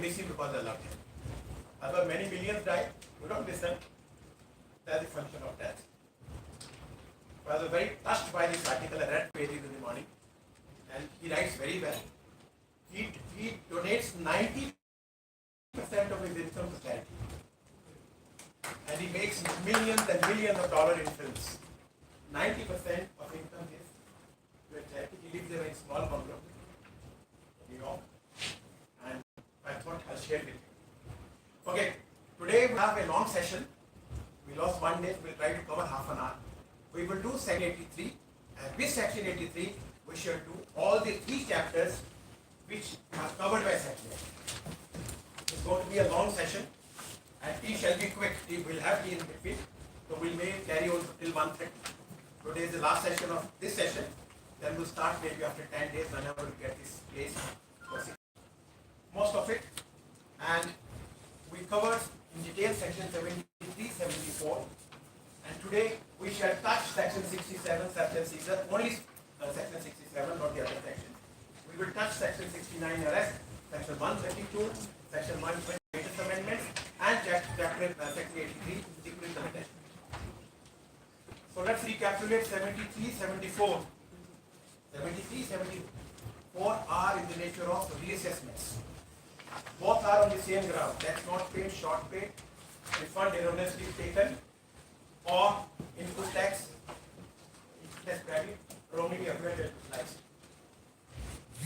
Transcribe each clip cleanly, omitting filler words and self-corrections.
miss him because I loved him. Although many millions died, we don't miss them. That's the function of death. I was very touched by this article. I read pages in the morning, and he writes very well. He donates 90% of his income to charity, and he makes millions and millions of dollars in films. 90% of income is to a charity. He lives in a small bungalow in New York, and I thought I'll share with you. Okay, today we have a long session. We lost one day, we'll try to cover half an hour. We will do section 83, and with section 83, we shall do all the 3 chapters which are covered by section 83. It's going to be a long session, and tea shall be quick. Tea will have tea in between, so we may carry on till 1:30. Today is the last session of this session. Then we'll start maybe after 10 days whenever we get this place. Most of it, and we covered in detail section 73, 74, and today we shall touch section 67, section 6, only section 67, not the other sections. We will touch section 69 arrest, section 132, section 120 latest amendments, and chapter section 83 secret limitation. So let's recapitulate 73, 74. 73, 74 are in the nature of reassessments. Both are on the same ground. Tax not paid, short paid, refund erroneously taken, or input tax credit wrongly accrued sliced.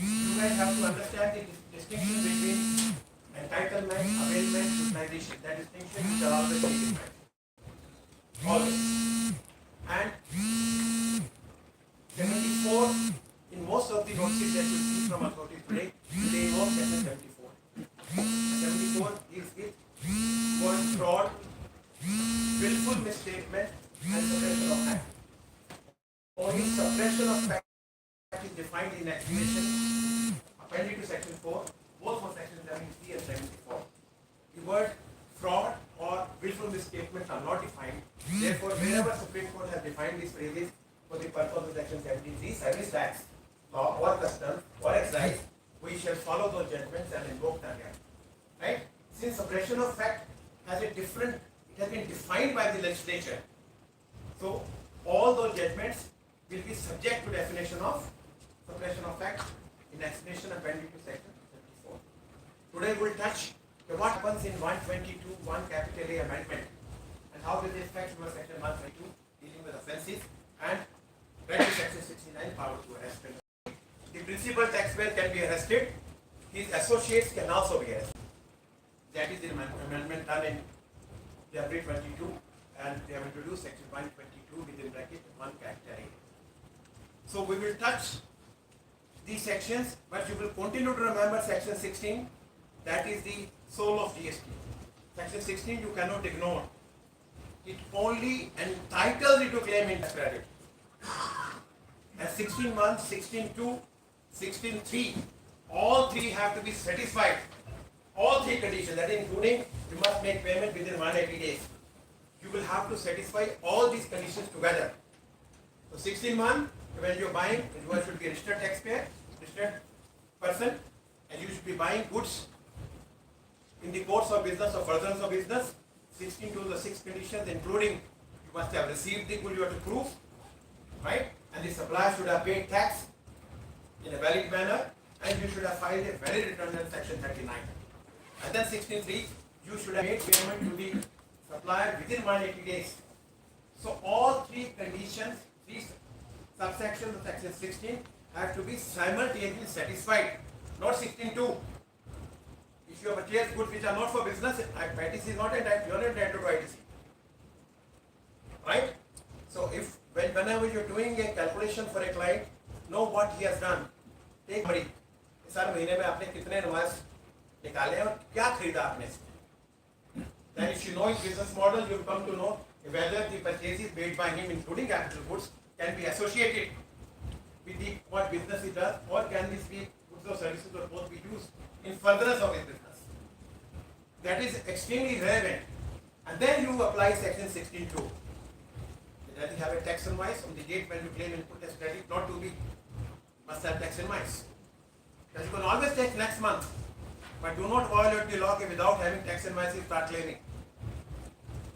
You guys have to understand the distinction between entitlement, availment, utilization. That distinction is always different. Always. And 74, in most of the notices that you see from authorities today, they involve section 74. 74 deals with word fraud, willful misstatement, and suppression of fact. Only suppression of fact is defined in explanation appended to section 4, both for section 73 and 74. The word fraud or willful misstatements are not defined. Therefore, wherever Supreme Court has defined these phrases for the purpose of section 73, service tax, law or custom or excise, we shall follow those judgments and invoke them again. Right? Since suppression of fact has a different, it has been defined by the legislature. So all those judgments will be subject to definition of suppression of fact in explanation appended to section 74. Today we will touch what happens in 122, 1 capital A amendment, and how does it affect section 122 dealing with offences, and section 69 power to arrest. The principal taxpayer can be arrested. His associates can also be arrested. That is the amendment done in January 22, and they have introduced section 122 within bracket 1 capital A. So we will touch these sections, but you will continue to remember section 16. That is the soul of GST. Section 16 you cannot ignore. It only entitles you to claim interest credit. And 16.1, 16.2, 16.3, all 3 have to be satisfied. All 3 conditions, that is including you must make payment within 180 days. You will have to satisfy all these conditions together. So 16.1, when you are buying, you should be a registered taxpayer, registered person, and you should be buying goods in the course of business or furtherance of business. 16.2 the 6 conditions, including you must have received the good you have to prove, right? And the supplier should have paid tax in a valid manner, and you should have filed a valid return in section 39. And then 16.3, you should have made payment to the supplier within 180 days. So all 3 conditions, 3 subsections of section 16 have to be simultaneously satisfied, not 16.2. If you have purchased goods which are not for business, ITC is not entitled, you are not entitled to ITC. Right? So if whenever you are doing a calculation for a client, know what he has done. Take money. Sir महीने में आपने कितने invoice निकाले और क्या खरीदा आपने इसमें? Then if you know his business model, you will come to know whether the purchases made by him, including capital goods, can be associated with the what business he does, or can this be goods or services or both be used in furtherance of his business. That is extremely relevant. And then you apply section 16.2. That you have a tax invoice on the date when you claim input as credit, not to be must have tax invoice. Because you can always take next month, But do not violate the law without having tax invoice start claiming.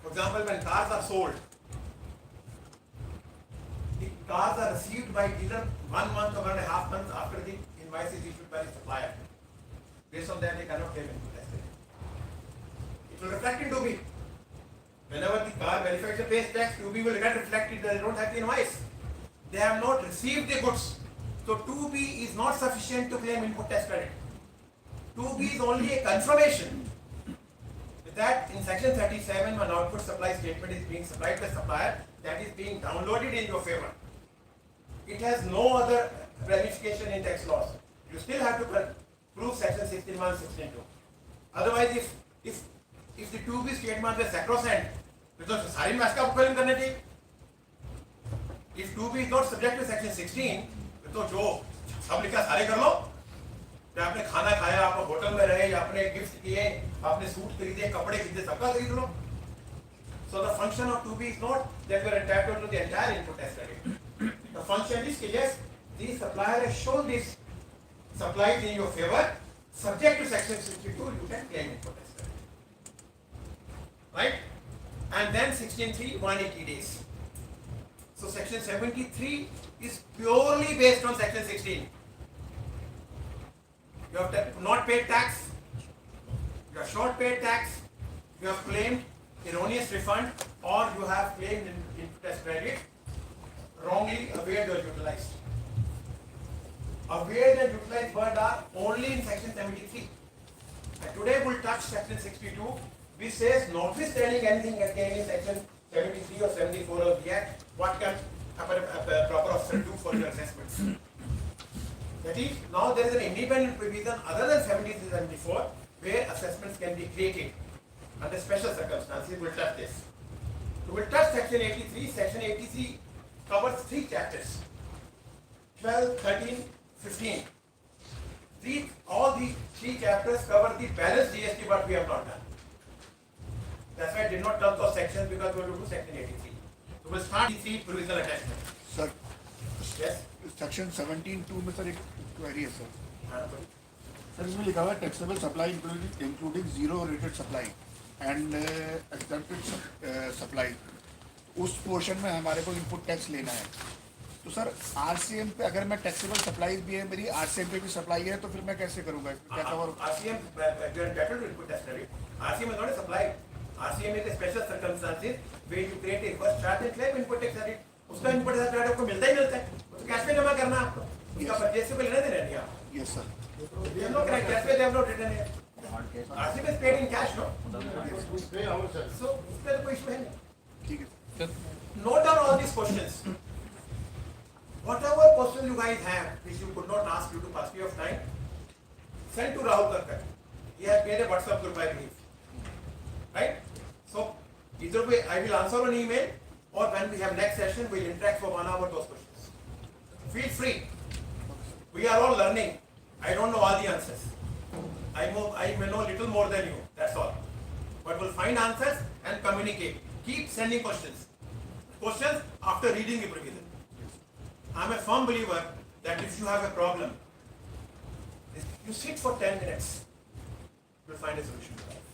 For example, when cars are sold, the cars are received by dealer 1 month or 1.5 months after the invoice is issued by the supplier. Based on that, they cannot claim input tax credit. It will reflect in 2B. Whenever the car manufacturer pays tax, 2B will get reflected that they don't have the invoice. They have not received the goods. So 2B is not sufficient to claim input tax credit. 2B is only a confirmation that in section 37 when output supply statement is being supplied by supplier, that is being downloaded in your favor. It has no other ramification in tax laws. You still have to prove section 16(1), 16(2). Otherwise, if the 2B statement is sacrosanct, तो सारी में इसका उपकरण करने चाहिए. If 2B is not subject to section 16, तो जो सब लिखा सारे कर लो. तो आपने खाना खाया, आप होटल में रहे, आपने गिफ्ट किए, आपने सूट खरीदे, कपड़े खरीदे, सबका खरीद लो. So the function of 2B is not that we are entitled to the entire input tax credit. The function is that yes, the supplier has shown this supplies in your favor, subject to section 62, you can claim input tax credit. Right? And then 16(3), 180 days. So section 73 is purely based on section 16. You have not paid tax, you have short paid tax, you have claimed erroneous refund, or you have claimed input tax credit wrongly availed or utilized. Availed and utilized word are only in section 73. And today we'll touch section 62, which says notwithstanding anything contained in section 73 or 74 of the Act, what can a proper officer do for your assessments? That is, now there is an independent provision other than 73 74 where assessments can be created under special circumstances. We'll touch this. So we'll touch section 83. Section 83 covers 3 chapters: 12, 13, 15. All the 3 chapters cover the balance GST, but we have not done. That's why I did not touch those sections because we will do section 83. So we'll start the 3 provisional attachment. Sir, Yes. Section 17(2) में sir एक query है sir. हाँ, sir इसमें लिखा हुआ है taxable supply including zero rated supply and accepted supply. उस portion में हमारे को इनपुट टैक्स लेना है. तो सर आरसीएम पे अगर मैं टैक्सेबल सप्लाई भी है मेरी, आरसीएम पे भी सप्लाई है, तो फिर मैं कैसे करूँगा? क्या cover? RCM, you are entitled to input tax credit. RCM is not a supply. RCM is a special circumstances where you create a first charge and claim input tax credit. उसका input tax credit आपको मिलता ही मिलता है. तो cash में जमा करना आपको. उसका परचेज से कोई लेना देना नहीं है. Yes sir. They have no credit. Cash में they have not written here. RCM is paid in cash, no? So उसका तो कोई issue है नहीं. ठीक है. Note down all these questions. Whatever questions you guys have, which you could not ask due to paucity of time, send to Rahul Karkar. He has made a WhatsApp group, I believe. Right? So either way, I will answer an email, or when we have next session, we'll interact for 1 hour those questions. Feel free. We are all learning. I don't know all the answers. I may know little more than you. That's all. But we'll find answers and communicate. Keep sending questions. Questions after reading the provision. I'm a firm believer that if you have a problem, you sit for 10 minutes, you'll find a solution to that.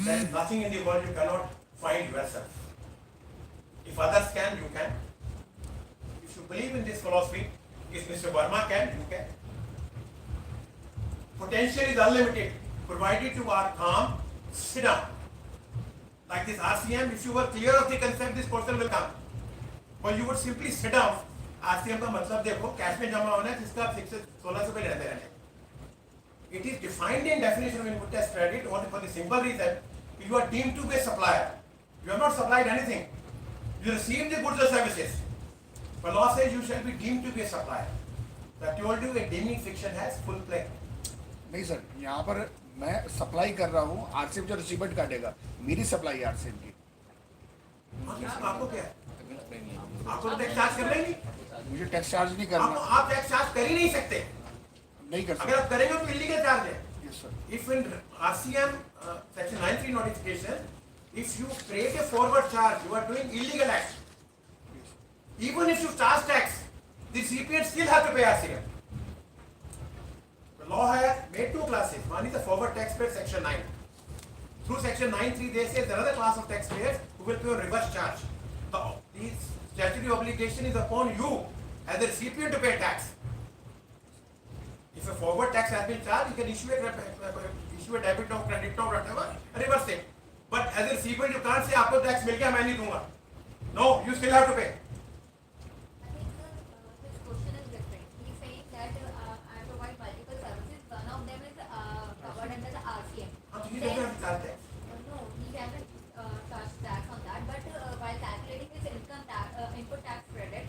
There is nothing in the world you cannot find yourself. If others can, you can. If you believe in this philosophy, if Mr. Verma can, you can. Potential is unlimited, provided you are calm, sit down. Like this RCM, if you were clear of the concept, this person will come. Well, you would simply sit down. RCM का मतलब देखो, cash में जमा होना है जिसका आप 16 से लेते रहते हैं. It is defined in definition of input tax credit only for the simple reason you are deemed to be a supplier. You have not supplied anything. You receive the goods or services. But law says you shall be deemed to be a supplier. That told you a deeming fiction has full play. नहीं sir, यहाँ पर मैं supply कर रहा हूँ, RCM जो रिसीवेंट काटेगा, मेरी सप्लाई है आरसीएम की. आपको क्या? आपको तो टैक्स चार्ज करना ही नहीं. मुझे टैक्स चार्ज नहीं करना. आप टैक्स चार्ज कर ही नहीं सकते. नहीं कर अगर आप करेंगे तो इलीगल चार्ज है. Yes sir. If in RCM section 93 notification, if you create a forward charge, you are doing illegal act. Even if you charge tax, the recipient still have to pay RCM. The law has made two classes. One is the forward taxpayer, section 9. Through section 9(3) they say there are another class of taxpayers who will pay on reverse charge. The statutory obligation is upon you as a recipient to pay tax. If a forward tax has been charged, you can issue a debit or credit or whatever, and reverse it. But as a recipient, you can't say आपको tax मिल गया मैं नहीं दूंगा. No, you still have to pay. I think his question is different. He's saying that I provide multiple services. One of them is covered under the RCM. हाँ तो ये नहीं have to charge tax. No, he hasn't charged tax on that. But while calculating his income tax, input tax credit,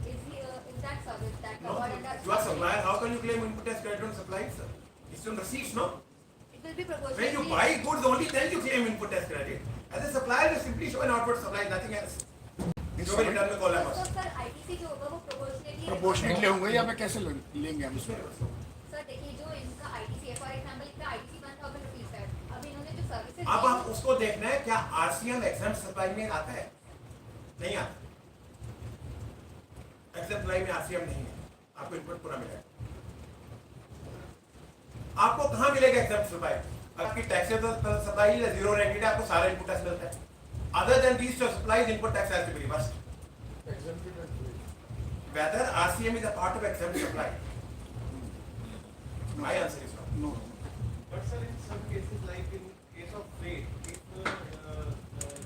is that service that No, covered under? you are supplier. How can you claim input tax credit on supplier, sir? It's on receipts, no? It will be proportionally. When you buy goods, only then you claim input tax credit. As a supplier, you simply show an outward supply, nothing else. This जो भी return में column So, है. sir, ITC जो होगा वो proportionally. Proportionately होंगे या मैं कैसे लेंगे हम इसमें? सर देखिए जो इनका ITC है, फॉर एग्जाम्पल इनका ITC 1000 रुपीज है. अब इन्होंने जो सर्विसेज अब आप उसको देखना है क्या आरसीएम एग्जाम सप्लाई में आता है? नहीं आता. एग्जाम सप्लाई में आरसीएम नहीं है. आपको इनपुट पूरा मिलेगा. आपको कहाँ मिलेगा एग्जाम सप्लाई? आपकी टैक्सेबल सप्लाई है जीरो रेटेड, आपको सारा इनपुट टैक्स मिलता है. Other than these two supplies input tax has to be reversed. Whether RCM is a part of exempt supply? My answer is no. No. But sir, in some cases, like in case of freight, if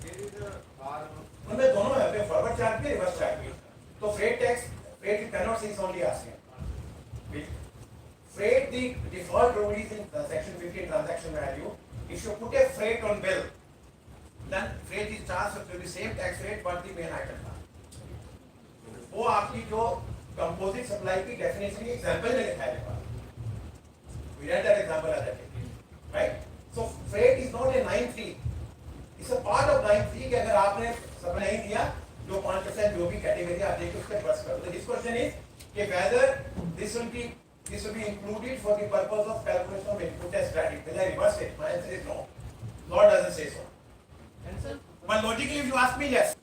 there is a bar, उनमें दोनों है, forward charge भी reverse charge भी. तो freight tax, freight can not से only RCM. Freight, the default rule is in section 15 transaction value. If you put a freight on bill, then freight is charged to the same tax rate what the main item था. वो आपकी जो composite supply की definition की example में लिखा है देखो. We read that example as that, right? So freight is not a 9(3). It's a part of 9(3) कि अगर आपने सप्लाई नहीं दिया जो 5% जो भी कैटेगरी आप देखिए उसके बस करो. So this question is कि whether this will be included for the purpose of calculation of input tax credit. Will I reverse it? My answer is no. Law doesn't say so. and sir, But logically, if you ask me, yes.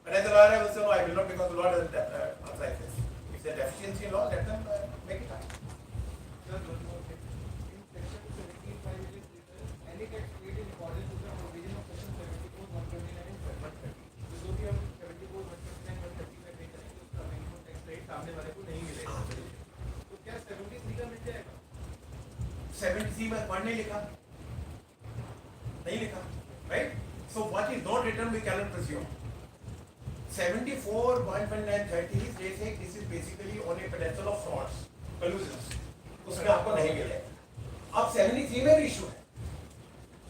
But as a lawyer, I will say no, I will not because the law doesn't apply this. If there's deficiency in law, let them make it happen. sir, one more thing. In section 17(5) it is written, any tax paid in accordance with the provision of section 74, 129 and 130. तो जो भी हम 74, 129, 130 में पे करेंगे उसका हमें input tax rate सामने वाले को नहीं मिलेगा. तो क्या 73 का मिल जाएगा? 70C में वन नहीं लिखा, नहीं लिखा, right? So what is not written, we cannot presume. 74, 129, 30, they say this is basically on a pedestal of frauds, collusions. उसमें आपको नहीं मिलेगा. अब 73 में भी इशू है.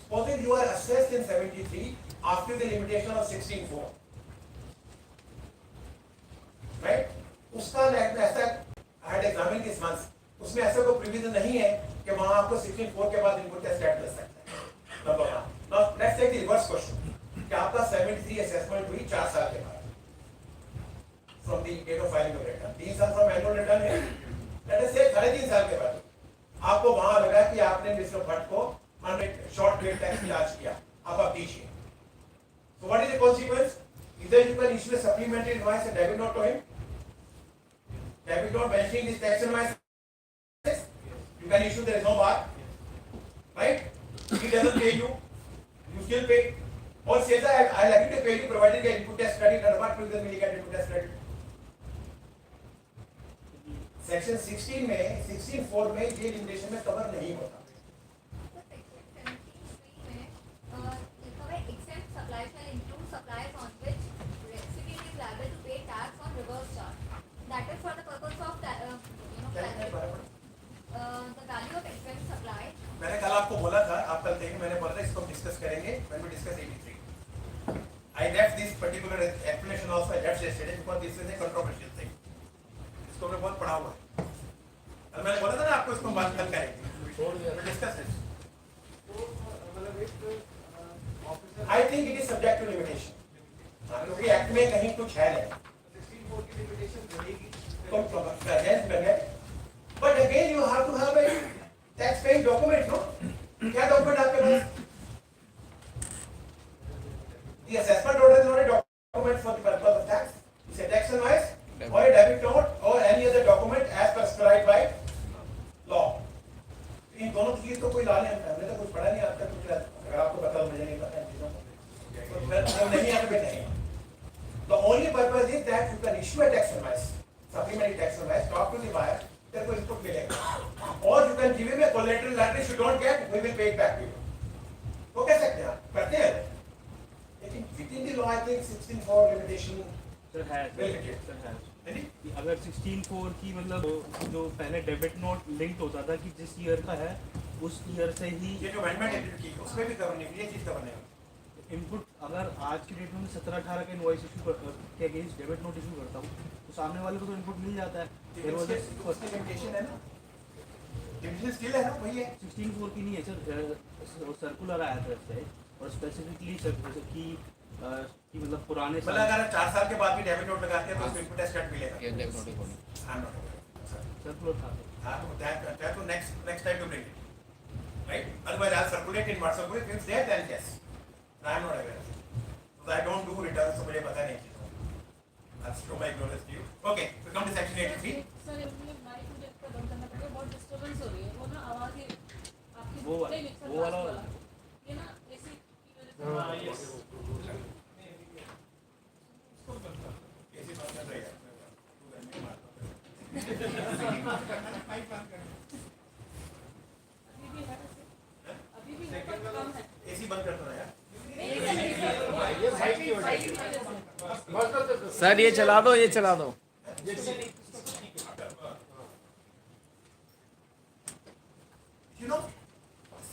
Suppose you are assessed in 73 after the limitation of 16(4), right? उसका ऐसा I had examined this once. उसमें ऐसा कोई प्रोविजन नहीं है कि वहां आपको 16(4) के बाद इनपुट टैक्स ऐड कर सकते हैं. Number 1. Now let's take the reverse question. कि आपका 73 असेसमेंट हुई 4 साल के बाद from the date of filing of return. 3 साल from annual return है. Let us say 3.5 साल के बाद आपको वहां लगा कि आपने मिस्टर भट्ट को शॉर्ट रेट टैक्स चार्ज किया. आप दीजिए. So what is the consequence? Either you can issue a supplementary invoice and debit note to him. Debit note mentioning this tax invoice. You can issue, there is no bar. Right? He doesn't pay you. You still pay. Or says I like to pay you provided the input tax credit and what will the get input tax credit. Section 16 में 16(4) में ये limitation में cover नहीं होता. Exempt supply shall include supplies on which recipient is liable to pay tax on reverse charge. That is for the purpose of the value of exempt supply. मैंने कल आपको बोला था, आप कल देखें, मैंने बोला था इसको डिस्कस करेंगे when we discuss 83. I left this particular explanation also. I left yesterday because this is a controversial thing. इसको मैं बहुत पढ़ा हुआ है. कल मैंने बोला था ना आपको इसको बात कल करेंगे. We discuss it. तो मतलब एक officer I think it is subject to limitation. क्योंकि एक्ट में कहीं कुछ है नहीं. 16(4) की लिमिटेशन रहेगी. तो against बने. But again you have to have a tax paying document, no? क्या document आपके पास? The assessment order is not a document for the purpose of tax. It's a tax invoice or a debit note or any other document as prescribed by law. supplementary tax on rice, talk to the buyer, तेरे को input मिलेगा. Or you can give him a collateral that if you don't get, we will pay it back to you. वो कह सकते हैं आप, करते हैं. लेकिन within the law, I think 16(4) limitation sir है will hit it. सर है है नी? कि अगर 16(4) की मतलब जो पहले डेबिट नोट लिंक्ड होता था कि जिस ईयर का है उस ईयर से ही ये जो amendment edit की, उसमें भी करने के लिए ये चीज करने का. इनपुट अगर आज की डेट में 17-18 का इनवॉइस इशू के अगेंस्ट डेबिट नोट इशू करता हूँ तो सामने वाले को तो इनपुट मिल जाता है. There was a- उसकी limitation है ना? Limitation still है ना? वही है. 16(4) की नहीं है सर, सर्कुलर आया था इससे और स्पेसिफिकली कि मतलब पुराने मतलब अगर 4 साल के बाद भी डेबिट नोट लगाते हैं तो उसको इनपुट टैक्स कट मिलेगा. I'm not aware. सर्कुलर था. That will next time to bring it. Right? Otherwise, I'll circulate in WhatsApp group. If it's there, then yes. I'm not aware of it. Because I don't do returns, so मुझे पता नहीं है. I'll show my ignorance to you. Okay, we come to section 83. Sir इसमें mic मुझे आपका बंद करना पड़ेगा, बहुत डिस्टर्बेंस हो रही है. वो ना आवाज ही आपकी वो वाला- नहीं, मिक्सर वो वाला- पास ये ना एसी की वजह से ऐसी बात कर रही है. तू घर में मारता है. अभी भी है पर कम है. AC बंद करता ना यार. सर ये चला दो, ये चला दो. You know,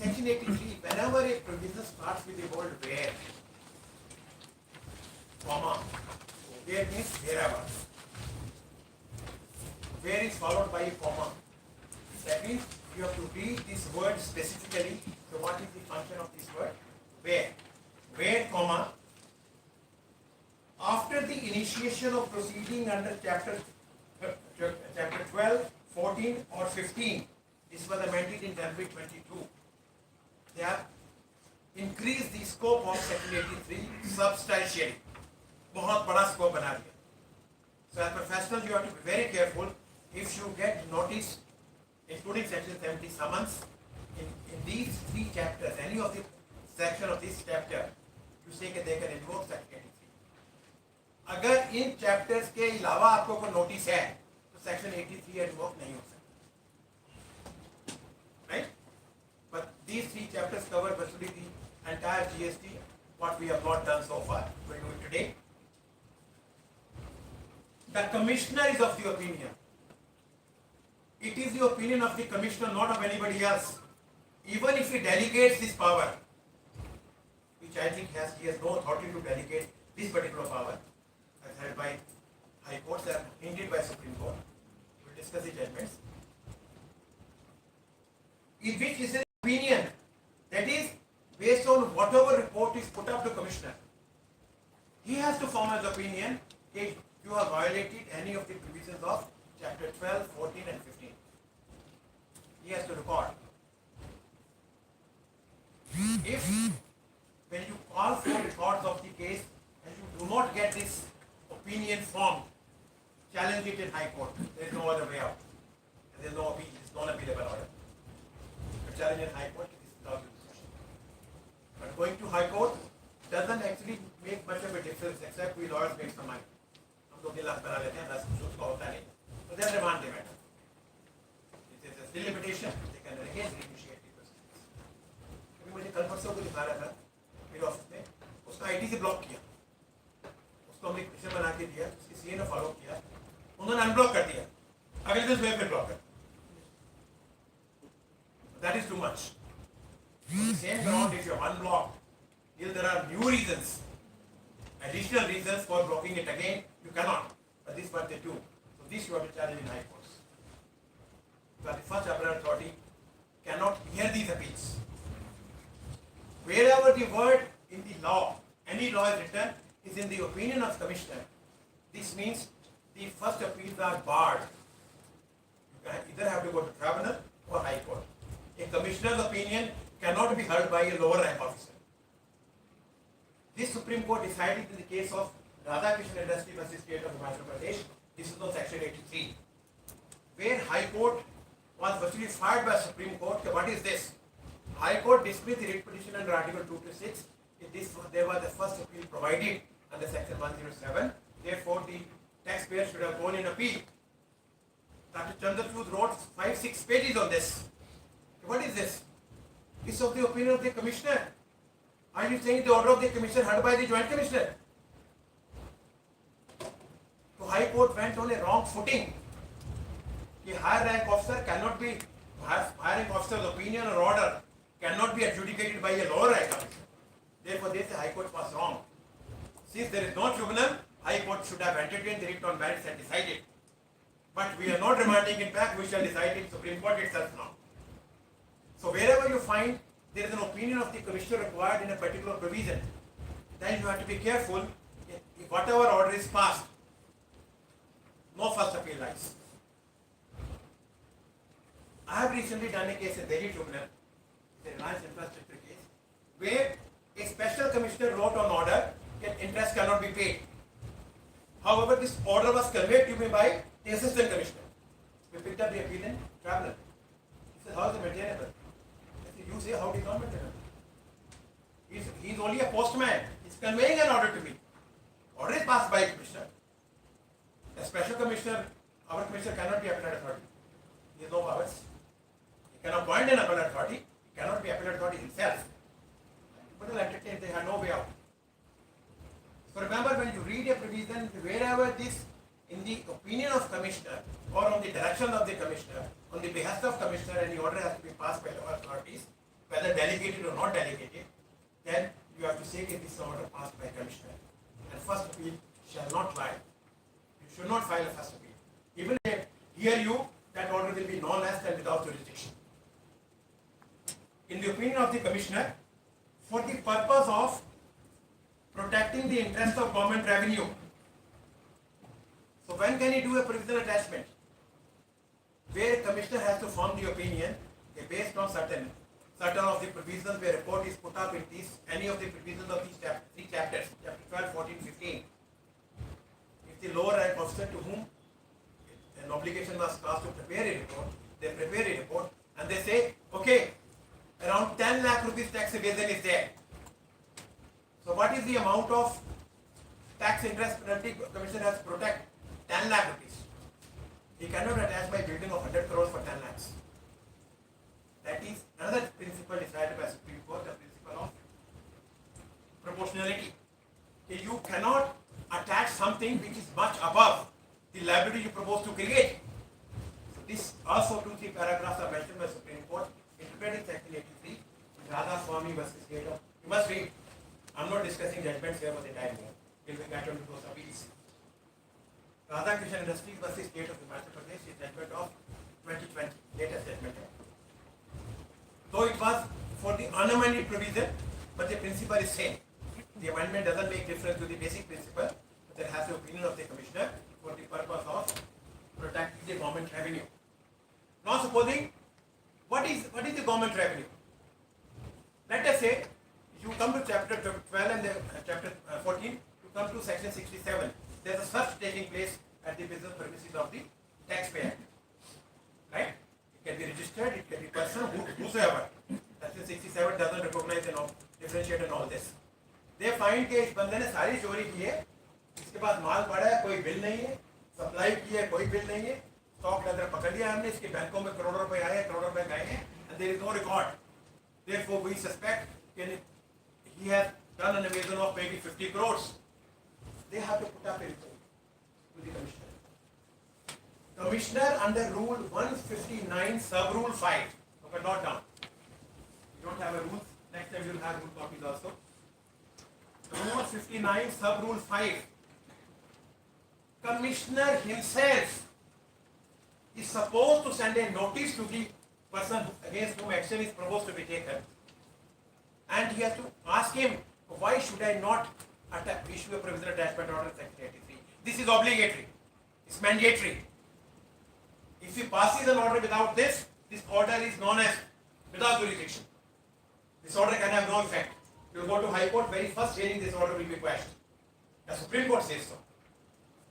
section 83, whenever a provision starts with the word where, comma, where means wherever. Where is followed by a comma. That means you have to read this word specifically. So what is the function of this word? Where. Where, comma, after the initiation of proceeding under chapter 12, 14 or 15, this was amended in January 22. They have increased the scope of section 83 substantially. बहुत बड़ा scope बना दिया. So as professionals, you have to be very careful if you get notice, including section 70 summons, in these 3 chapters, any of the section of this chapter, you say that they can invoke section 83. अगर इन chapters के अलावा आपको कोई notice है, तो section 83 invoke नहीं हो सकता. Right? But these 3 chapters cover virtually the entire GST, what we have not done so far. We'll do it today. The commissioner is of the opinion. It is the opinion of the commissioner, not of anybody else. Even if he delegates this power, which I think he has no authority to delegate this particular power, as held by High Courts and hinted by Supreme Court. We'll discuss the judgments. In which is an opinion, that is based on whatever report is put up to commissioner. He has to form his opinion if you have violated any of the provisions of chapter 12, 14 and 15. He has to record. If when you call for records of the case and you do not get this opinion formed, challenge it in High Court. There is no other way out. There is no appeal. It is non-appealable order. But challenge in High Court is without discussion. But going to High Court doesn't actually make much of a difference except we lawyers make some money. हम 2-3 लाख बना लेते हैं, 10 कुछ उसका होता नहीं. So they are remand the matter. It is a still limitation. They can again reinitiate the proceedings. अभी मुझे कल परसों को दिखा रहा था मेरे ऑफिस में, उसका आईटी से ब्लॉक किया. उसको हमने पिक्चर बना के दिया, उसकी सीए ने फॉलो किया, उन्होंने अनब्लॉक कर दिया. अगले दिन वेब पे ब्लॉक कर. That is too much. On the same ground, if you have unblocked, if there are new reasons, additional reasons for blocking it again, you cannot. But this is what they do. So this you have to challenge in High Courts. Because the first appellate authority cannot hear these appeals. Wherever the word in the law, any law is written, is in the opinion of commissioner. This means the first appeals are barred. You can either have to go to tribunal or High Court. A commissioner's opinion cannot be heard by a lower rank officer. This Supreme Court decided in the case of Radhakrishnan Industry versus State of Himachal Pradesh. This is on section 83, where High Court was virtually fired by Supreme Court. What is this? High Court dismissed the writ petition under Article 226. There was the first appeal provided under section 107. Therefore, the taxpayer should have gone in appeal. Dr. Chandrachud wrote 5-6 pages on this. What is this? It's of the opinion of the commissioner. Are you saying the order of the commissioner heard by the joint commissioner? So High Court went on a wrong footing. The higher rank officer cannot be, higher rank officer's opinion or order cannot be adjudicated by a lower rank officer. Therefore, they say High Court was wrong. Since there is no tribunal, High Court should have entertained the writ on merits and decided. But we are not remanding it back, we shall decide in Supreme Court itself now. So wherever you find there is an opinion of the commissioner required in a particular provision, then you have to be careful. If whatever order is passed, no first appeal rights. I have recently done a case in Delhi Tribunal, the Reliance Infrastructure case, where a special commissioner wrote on order that interest cannot be paid. However, this order was conveyed to me by the assistant commissioner. We picked up the appeal in tribunal. He said, how is it maintainable? I said, you say how it is not maintainable. He's only a postman. He's conveying an order to me. Order is passed by a commissioner. A special commissioner, our commissioner cannot be appellate authority. He has no powers. He cannot appoint an appellate authority. He cannot be appellate authority himself. But they had no way out. So remember, when you read a provision, wherever this, in the opinion of commissioner or on the direction of the commissioner, on the behest of commissioner, and the order has to be passed by lower authorities, whether delegated or not delegated, then you have to say that this is order passed by commissioner. And first appeal shall not lie. You should not file a first appeal. Even if hear you, that order will be no less than without jurisdiction. In the opinion of the commissioner, for the purpose of protecting the interest of government revenue. So when can he do a provisional attachment? Where a commissioner has to form the opinion based on certain of the provisions where report is put up in these, any of the provisions of these three chapters, chapter 12, 14, 15. If the lower rank officer to whom an obligation was cast to prepare a report, they prepare a report and they say, okay, around 10 lakh rupees tax evasion is there. So what is the amount of tax interest penalty commission has to protect? 10 lakh rupees. He cannot attach by building of 100 crores for 10 lakhs. That is another principle decided by Supreme Court, the principle of proportionality. You cannot attach something which is much above the liability you propose to create. So this also 2-3 paragraphs are mentioned by Supreme Court interpreting section 83, Radha Swami versus State of. You must read. I'm not discussing judgments here for the time here. We'll get on to those appeals. Radha Krishna Industries versus State of Himachal Pradesh is judgment of 2020, latest judgment. Though it was for the unamended provision, but the principle is same. The amendment doesn't make difference to the basic principle, but there has the opinion of the commissioner for the purpose of protecting the government revenue. Now supposing, what is the government revenue? Let us say you come to chapter 12 and chapter 14, you come to section 67. There is a search taking place at the business premises of the taxpayer. Right? It can be registered, it can be person, whosoever. Section 67 doesn't recognize and differentiate and all this. They find कि इस बंदे ने सारी चोरी की है, इसके पास माल पड़ा है, कोई बिल नहीं है, सप्लाई की है, कोई बिल नहीं है, स्टॉक लेकर पकड़ लिया हमने, इसके बैंकों में करोड़ों रुपए आए, करोड़ों रुपए गए हैं, and there is no record. Therefore, we suspect that he has done an evasion of maybe 50 crores. They have to put up a report to the commissioner. Commissioner under Rule 159, Sub-Rule 5. Okay, note down. You don't have a rule. Next time you will have rule copies also. Rule 59, Sub-Rule 5. Commissioner himself is supposed to send a notice to the person against whom action is proposed to be taken. And he has to ask him, why should I not issue a provisional attachment order section 83? This is obligatory. It's mandatory. If he passes an order without this, this order is known as without jurisdiction. This order can have no effect. You will go to High Court, very first hearing this order will be quashed. The Supreme Court says so.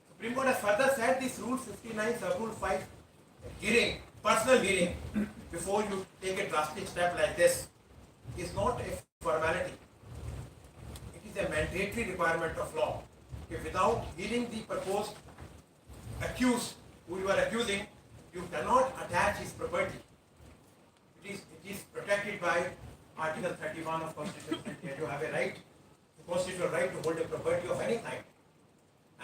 Supreme Court has further said this Rule 59, Sub-Rule 5 hearing, personal hearing, before you take a drastic step like this, is not a formality. It is a mandatory requirement of law. If without hearing the proposed accused, who you are accusing, you cannot attach his property. It is protected by Article 31 of Constitution of India. You have a right, the constitutional right to hold a property of any kind.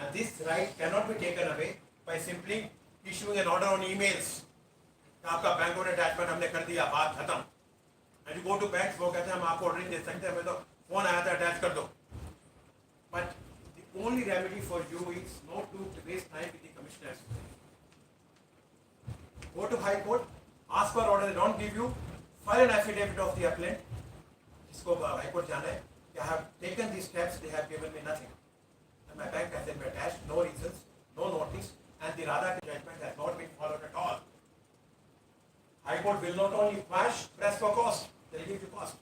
And this right cannot be taken away by simply issuing an order on emails. आपका bank account attachment हमने कर दिया, बात खत्म. And you go to banks, वो कहते हैं हम आपको ऑर्डर नहीं दे सकते, हमें तो फोन आया था अटैच कर दो. But the only remedy for you is not to waste time with the commissioners. Go to High Court, ask for order, they don't give you, file an affidavit of the appellant. जिसको High Court जाना है, I have taken these steps, they have given me nothing. And my bank hasn't been attached, no reasons, no notice, and the Radha judgment has not been followed at all. High Court will not only quash, press for cost, they will give you cost.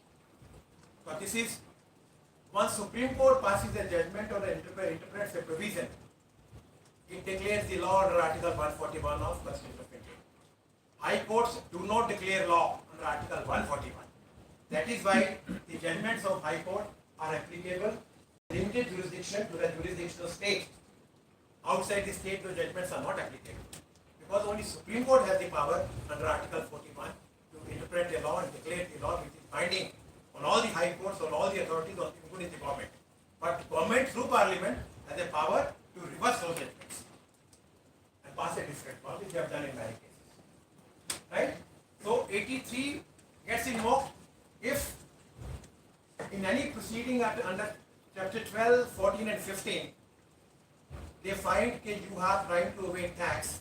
But this is, once Supreme Court passes a judgment or interprets a provision, it declares the law under Article 141 of Constitution of India. High courts do not declare law under Article 141. That is why the judgments of High Court are applicable limited jurisdiction to the jurisdiction of state. Outside the state, the judgments are not applicable. Because only Supreme Court has the power under Article 41 to interpret a law and declare the law which is binding on all the high courts, on all the authorities, including the government. But the government through Parliament has a power to reverse those judgments and pass a different law, which they have done in many cases. Right? So 83 gets invoked if in any proceeding under Chapter 12, 14 and 15, they find that you are trying to evade tax.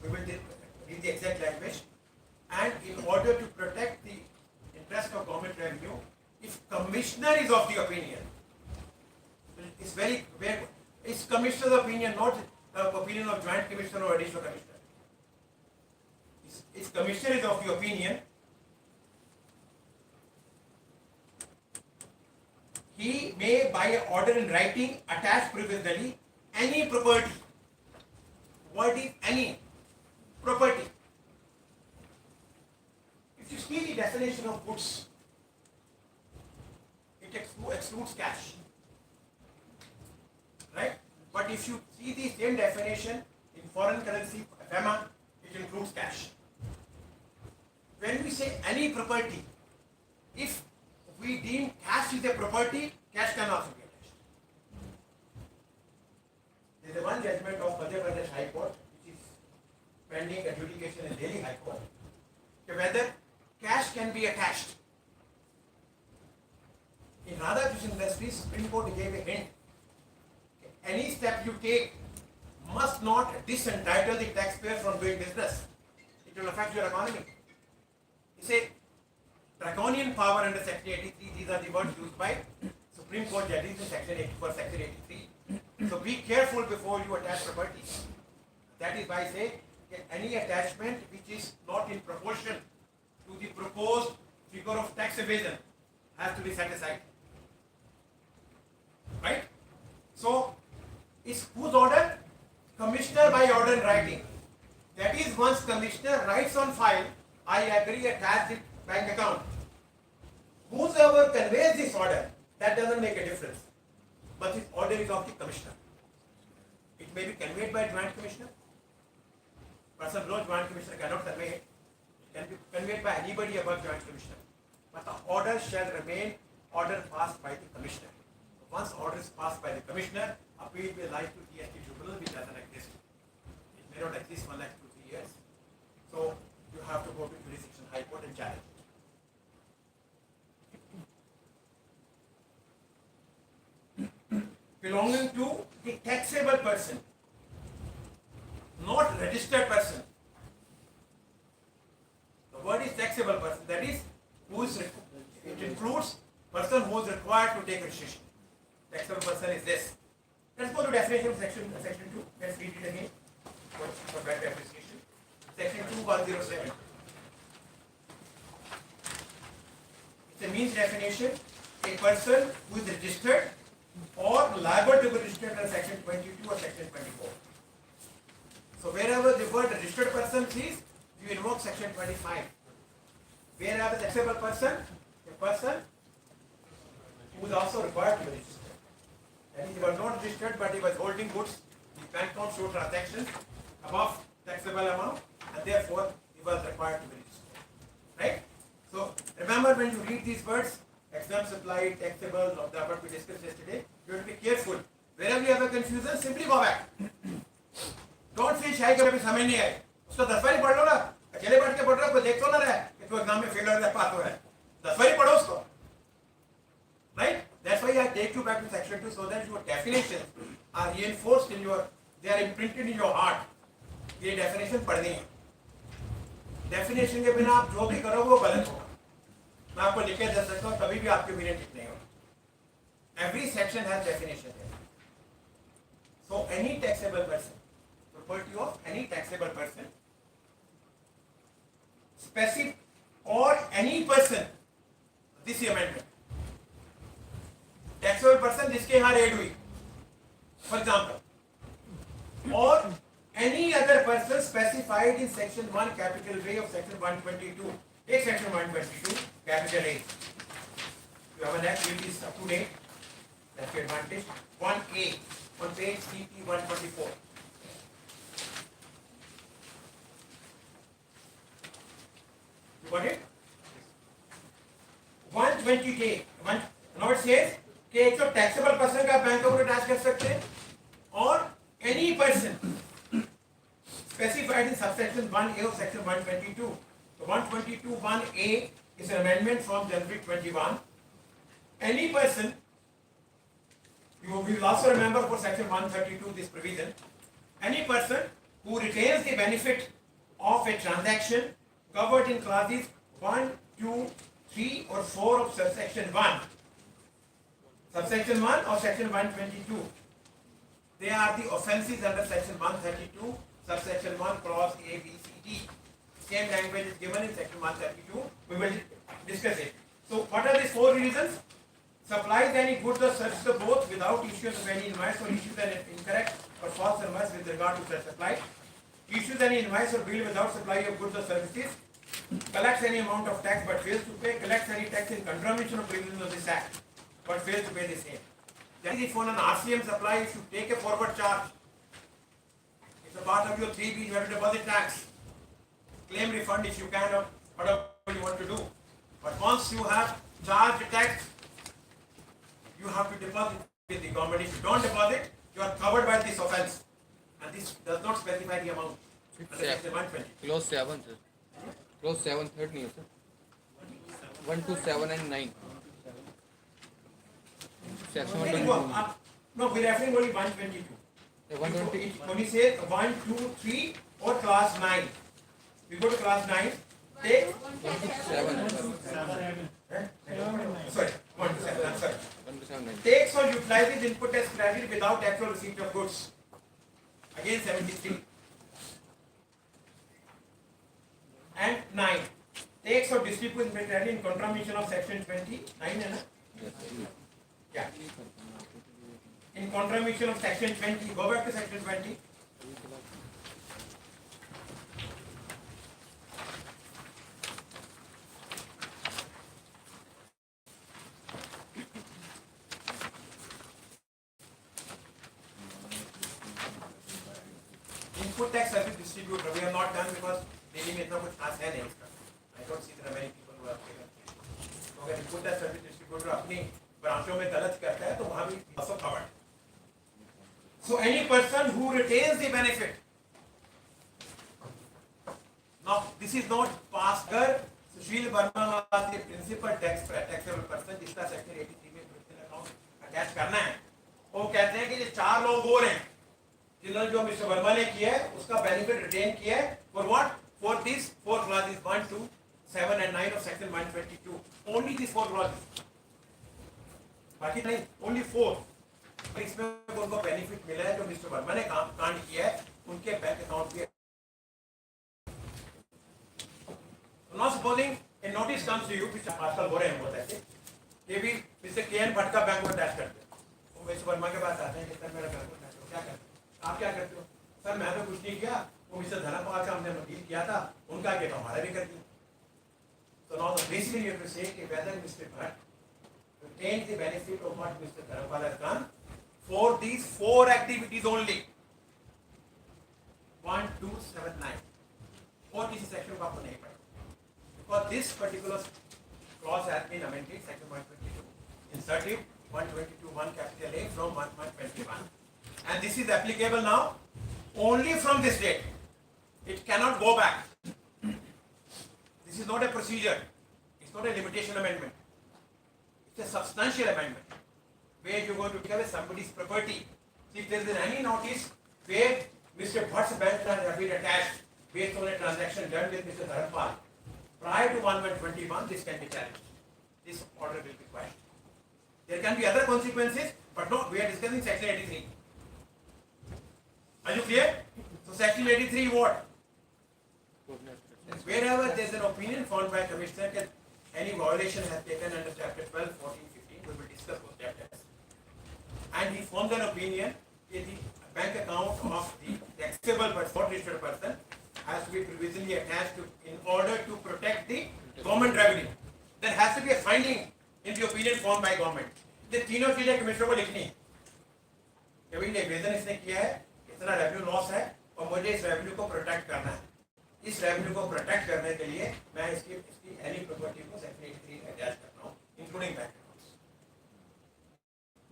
We will read the exact language. And in order to protect the interest of government revenue, if commissioner is of the opinion, it's very, it's commissioner's opinion, not the opinion of joint commissioner or additional commissioner. If commissioner is of the opinion, he may by an order in writing attach provisionally any property. What is any property? If you see the definition of goods, it excludes cash. Right? But if you see the same definition in foreign currency, FEMA, it includes cash. When we say any property, if we deem cash is a property, cash can also be attached. There is one judgment of Madhya Pradesh High Court, which is pending adjudication in Delhi High Court, whether cash can be attached. In Radhakrishnan Industries, Supreme Court gave a hint. Any step you take must not disentitle the taxpayer from doing business. It will affect your economy. It's a draconian power under Section 83. These are the words used by Supreme Court judges in Section 84, Section 83. So be careful before you attach property. That is why I say any attachment which is not in proportion to the proposed figure of tax evasion has to be set aside. Right? So, is whose order? Commissioner by order in writing. That is, once commissioner writes on file, I agree, attach the bank account. Whosoever conveys this order, that doesn't make a difference. But this order is of the commissioner. It may be conveyed by joint commissioner. Person below joint commissioner cannot convey it. It can be conveyed by anybody above joint commissioner. But the order shall remain order passed by the commissioner. Once order is passed by the commissioner, appeal will lie to GST tribunal, which doesn't exist. It may not exist for next 2-3 years. So you have to go to jurisdiction high court and challenge it. Belonging to the taxable person, not registered person. The word is taxable person. That is, it includes person who is required to take registration. Taxable person is this. Let's go to definition of section 2. Let's read it again for better appreciation. Section 2107. It's a means definition. A person who is registered or liable to be registered under section 22 or section 24. So wherever the word registered person is, you invoke section 25. Wherever the taxable person, a person who is also required to be registered. And he was not registered, but he was holding goods. The bank account showed transactions above taxable amount, and therefore these words, exempt supply, taxable, of that what we discussed yesterday, you have to be careful. Wherever you have a confusion, simply go back. Don't feel shy कि अभी समझ नहीं आए. उसको 10 बार ही पढ़ लो ना. अकेले बैठ के पढ़ रहा कोई देख तो ना रहा है कि तू एग्जाम में फेल हो रहा है पास हो रहा है. 10 बार ही पढ़ो उसको. Right? That's why I take you back to section 2 so that your definitions are reinforced in your, they are imprinted in your heart. ये definition पढ़नी है. Definition के बिना आप जो भी करोगे वो गलत होगा. मैं आपको लिख के दे सकता हूँ कभी भी आपके opinion ठीक नहीं होगा. Every section has definition there. So any taxable person, property of any taxable person, specific or any person, this amendment. Taxable person जिसके यहाँ रेड हुई, for example, or any other person specified in section 1 capital A of section 122. Take section 122 capital A. You have an act which is up to date. That's your advantage. 1A on page CP 124. You got it? 120K. Now it says कि एक तो taxable person का bank account attach कर सकते हैं और any person specified in subsection 1A of section 122. So 122 1A is an amendment from January 21. Any person, you will also remember for section 132 this provision, any person who retains the benefit of a transaction covered in clauses 1, 2, 3 or 4 of subsection 1. Subsection 1 or section 122. They are the offences under section 132, subsection 1, clause A, B, C, D. Same language is given in section 132. We will discuss it. So, what are these 4 reasons? Supplies any goods or services to both without issuance of any invoice or issues an incorrect or false invoice with regard to such supply. Issues any invoice or bill without supply of goods or services. Collects any amount of tax but fails to pay. Collects any tax in contravention of provisions of this act but fails to pay the same. Then if on an RCM supply, you should take a forward charge. It's a part of your 3B, you have to deposit tax. Claim refund if you can or whatever you want to do. But once you have charged tax, you have to deposit with the government. If you don't deposit, you are covered by this offence. And this does not specify the amount. Under section 120. Clause 7, sir. Clause 7, third name, sir. 1 to 7 and 9. Section Very 122. good. No, we're referring only 122. Yeah, 120. When you say 1, 2, 3 or class 9. We go to class 9. Take 1 to 7. sorry, 1 to 7. I'm sorry. 1 to 7, 9. Takes or utilizes input as credit without actual receipt of goods. Again 73. And 9. Takes or distributes credit in contravention of section 29. Yes, Yeah. In contravention of section 20. Go back to section 20. Input tax service distributor we have not done because Delhi में इतना कुछ खास है नहीं इसका. I don't see there are many people who have taken. तो अगर input tax service distributor अपनी ब्रांचों में गलत करता है तो वहाँ भी also covered. So any person who retains the benefit. Now this is not passed. अगर सुशील Verma was the principal taxable person जिसका section 83 में personal account attach करना है, वो कहते हैं कि ये 4 लोग और हैं जिन्होंने जो मिस्टर वर्मा ने किया है उसका बेनिफिट रिटेन किया है for what for this 4 clauses 1 2 7 and 9 of section 122 only these 4 clauses बाकी नहीं only 4 और इसमें उनको बेनिफिट मिला है जो मिस्टर वर्मा ने कांड किया है उनके बैंक अकाउंट पे. Now supposing a notice comes to you which आजकल हो रहे हैं बहुत ऐसे ये भी मिस्टर केएन भट्ट का बैंक अकाउंट अटैच करते हैं वो मिस्टर वर्मा के पास आते हैं कि सर मेरा बैंक अकाउंट अटैच क्या करते आप क्या करते हो सर मैं तो कुछ नहीं किया वो मिस्टर धनपाल का हमने वकील किया था उनका के तो हमारा भी कर दिया. So now basically you have to say whether Mr. Bhatt retains the benefit of what Mr. Dhanapal has done for these 4 activities only. 1, 2, 7, 9. और किसी सेक्शन को आपको नहीं पढ़ना because this particular clause has been amended, section 122. Insertive 122(1) capital A from 121. And this is applicable now only from this date. It cannot go back. This is not a procedure. It's not a limitation amendment. It's a substantial amendment where you're going to take away somebody's property. See, if there is any notice where Mr. Bhatt's bank has been attached based on a transaction done with Mr. Dharanpal prior to 1/1/21, this can be challenged. This order will be quashed. There can be other consequences, but no, we are discussing section 83. Are you clear? So section 83 what? Wherever there is an opinion found by Commissioner that any violation has taken under chapter 12, 14, 15, we will discuss those chapters. And he formed an opinion that the bank account of the taxable but not registered person has to be provisionally attached to in order to protect the government revenue. There has to be a finding in the opinion formed by government. ये तीनों चीजें commissioner को लिखनी है कि भाई निवेदन इसने किया है, इतना रेवेन्यू लॉस है और मुझे इस रेवेन्यू को प्रोटेक्ट करना है. इस रेवेन्यू को प्रोटेक्ट करने के लिए मैं इसकी एनी प्रॉपर्टी को सेक्शन 83 में अटैच करता हूँ, including bank accounts,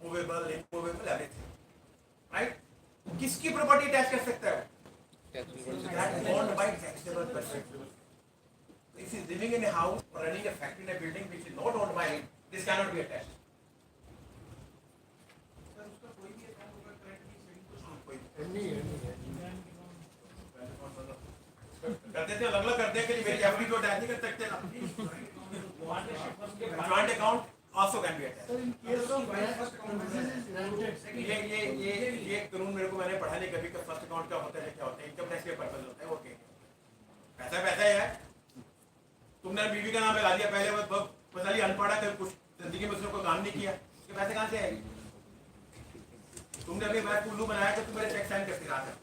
movable, immovable, everything. Right? किसकी प्रॉपर्टी अटैच कर सकता है? That is owned by taxable person. If he is living in a house or running a factory in a building which is not owned by him, this cannot be attached. कर देते अलग अलग कर दे कि मेरी एफडी को attach नहीं कर सकते ना. Joint account also can be attached. Sir, in case of first account, ये कानून मेरे को मैंने पढ़ा नहीं कभी का फर्स्ट अकाउंट क्या होता है, क्या होता है, इनकम टैक्स के पर्पस होता है. ओके, पैसा पैसा ही है. तुमने बीवी का नाम लगा दिया, पहले वो पता नहीं अनपढ़ है, कुछ जिंदगी में उसने कोई काम नहीं किया, ये पैसे कहाँ से आएंगे? तुमने अभी मैं कुल्लू बनाया तो तुम मेरे चेक साइन करती रहा था,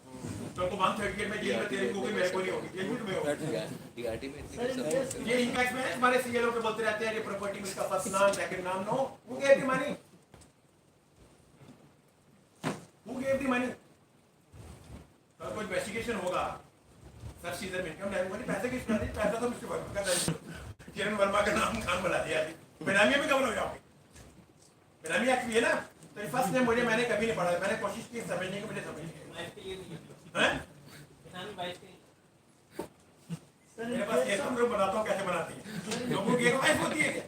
तो तुम 138 में जेल में तेरी होगी, मेरे को नहीं होगी, जेल में तुम्हें होगी. ये इनकैक्स में हमारे सीएलओ के बोलते रहते हैं ये प्रॉपर्टी में इसका फर्स्ट नाम सेकंड नाम. No, who gave the money? Who gave the money? तो कोई इन्वेस्टिगेशन होगा, सर सीजन में इनकम नहीं होगी, पैसे किसका दिया? पैसा तो मिस्टर वर्मा का था, किरण वर्मा का नाम खान बना दिया. बेनामी में कब हो जाओगे? बेनामी एक्ट भी है ना. तो फर्स्ट नेम मुझे मैंने कभी नहीं पढ़ा, मैंने कोशिश की समझने की, मुझे समझ नहीं है. मेरे पास ये सब बनाता हूँ, कैसे बनाती है, लोगों की एक वाइफ होती है क्या?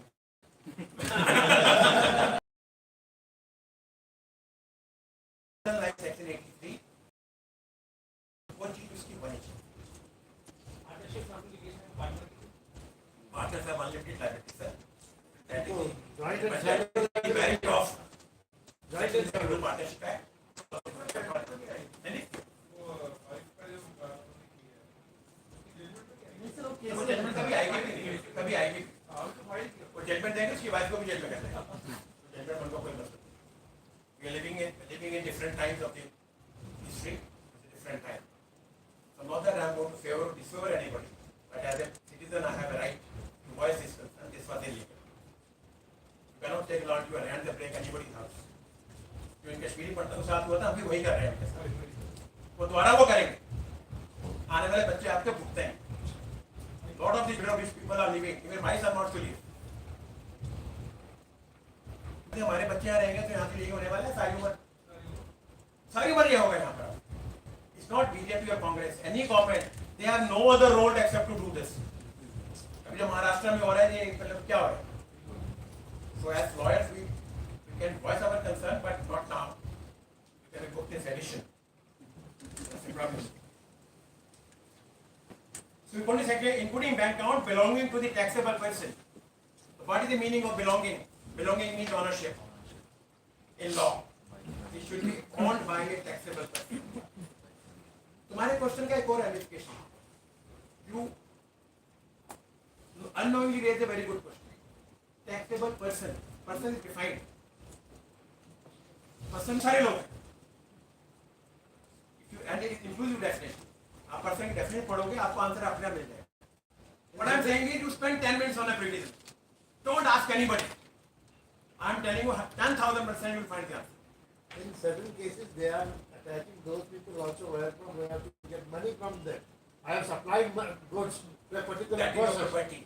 लाइक सेक्शन 83 वो चीज उसकी बनी partnership unlimited liability sir. That is very tough. Joint venture partnership है. कभी आएगी भी नहीं, कभी आएगी. वो जजमेंट देंगे, उसकी वाइफ को भी जेल में कर देगा. जजमेंट उनको कोई मतलब. We are living in different times of the history, different time. So not that I am going to favor or disfavor anybody, but as a citizen I have a right to voice this concern. This was illegal. You cannot take law into your hands and break anybody's house. जो इन कश्मीरी पंडितों के साथ हुआ था, अभी वही कर रहे हैं. वो दोबारा वो करेंगे. आने वाले बच्चे आपके भुगते हैं. Lot of these people are leaving. Even my son wants to leave. हमारे बच्चे यहाँ रहेंगे तो यहाँ से लीग होने वाला है सारी उम्र ये होगा यहाँ पर. It's not BJP or Congress. Any government, they have no other role except to do this. अभी जो महाराष्ट्र में हो रहा है ये मतलब क्या हो रहा है? So as lawyers we can voice our concern, but not now. We can book this edition. That's the problem. So we only say including bank account belonging to the taxable person. So what is the meaning of belonging? Belonging means ownership. In law, it should be owned by a taxable person. तुम्हारे question का एक और ramification. You unknowingly raise a very good question. Taxable person. Person is defined. Person सारे लोग हैं. And it is inclusive definition. आप person की definition पढ़ोगे, आपको आंसर अपने आप मिल जाएगा. What I am saying is you spend 10 minutes on a criticism. Don't ask anybody. I am telling you 10,000% you will find the answer. In certain cases, they are attaching those people also where we have to get money from them. I have supplied goods to a particular That is your person. property.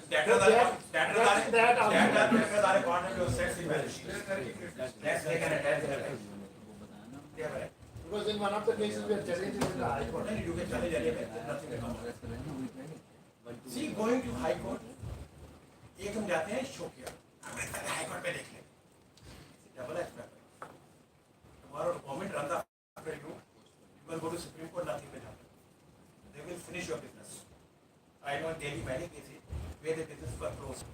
Debtors are a part of your sets in balance sheet. That's they can attach that. They are right. Because in one of the cases we are challenging in the High Court. Then you can challenge anyway. Nothing will come out. See, going to High Court, एक हम जाते हैं show किया, हमें पहले high court में देख लें, double expect, tomorrow government runs after you, you will go to Supreme Court, nothing will happen, they will finish your business. I know in Delhi many cases where the business were closed.